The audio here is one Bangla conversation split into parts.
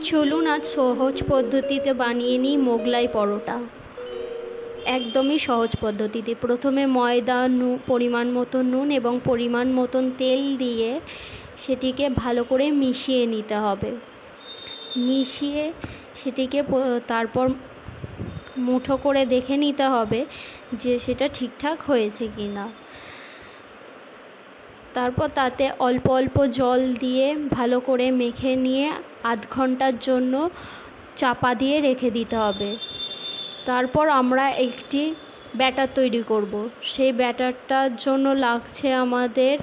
চলুন আজ সহজ পদ্ধতিতে বানিয়ে নিই মোগলাই পরোটা। একদমই সহজ পদ্ধতিতে প্রথমে ময়দা, পরিমাণ মতন নুন এবং পরিমাণ মতন তেল দিয়ে সেটিকে ভালো করে মিশিয়ে নিতে হবে। মিশিয়ে সেটিকে তারপর মুঠো করে দেখে নিতে হবে যে সেটা ঠিকঠাক হয়েছে কি না। তারপর তাতে অল্প অল্প জল দিয়ে ভালো করে মেখে নিয়ে আধ ঘন্টার জন্য চাপা দিয়ে রেখে দিতে হবে। তারপর আমরা একটি ব্যাটার তৈরি করব। সেই ব্যাটারটার জন্য লাগছে আমাদের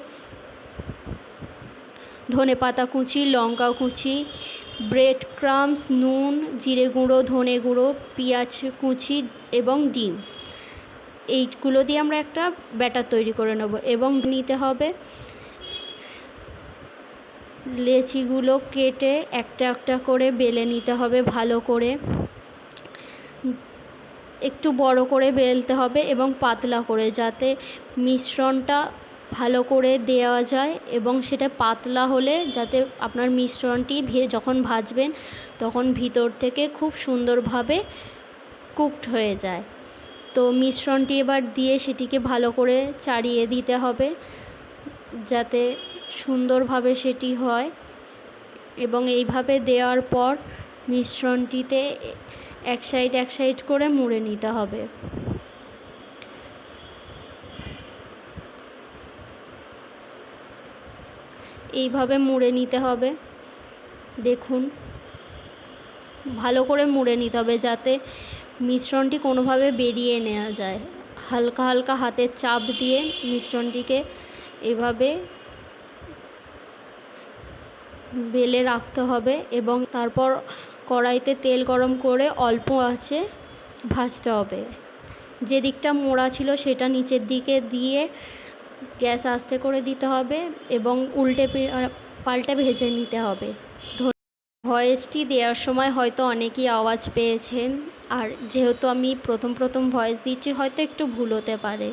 ধনেপাতা কুচি, লঙ্কা কুচি, ব্রেড ক্রাম্বস, নুন, জিরে গুঁড়ো, ধনে গুঁড়ো, পেঁয়াজ কুচি এবং ডিম। এইগুলো দিয়ে আমরা একটা ব্যাটার তৈরি করে নেব এবং নিতে হবে লেচিগুলো কেটে একটা একটা করে বেলে নিতে হবে ভালো করে। একটু বড় করে বেলতে হবে এবং পাতলা করে, যাতে মিশ্রণটা ভালো করে দেওয়া যায় এবং সেটা পাতলা হলে যাতে আপনার মিশ্রণটি যখন ভাজবেন তখন ভিতর থেকে খুব সুন্দরভাবে কুকড হয়ে যায়। তো মিশ্রণটি এবার দিয়ে সেটিকে ভালো করে চাড়িয়ে দিতে হবে যাতে সুন্দরভাবে সেটি হয় এবং এইভাবে দেওয়ার পর মিশ্রণটিতে এক সাইড করে মুড়ে নিতে হবে। এইভাবে মুড়ে নিতে হবে। দেখুন ভালো করে মুড়ে নিতে হবে যাতে মিশ্রণটি কোনোভাবে বেরিয়ে নেওয়া যায়। হালকা হালকা হাতের চাপ দিয়ে মিশ্রণটিকে এভাবে বেলে রাখতে হবে এবং তারপর কড়াইতে তেল গরম করে অল্প আঁচে ভাজতে হবে। যে দিকটা মোড়া ছিল সেটা নিচের দিকে দিয়ে গ্যাস আস্তে করে দিতে হবে এবং উল্টে পাল্টে ভেজে নিতে হবে। ভয়েসটি দেওয়ার সময় হয়তো অনেকেই আওয়াজ পেয়েছেন, আর যেহেতু আমি প্রথম ভয়েস দিচ্ছি হয়তো একটু ভুল হতে পারে।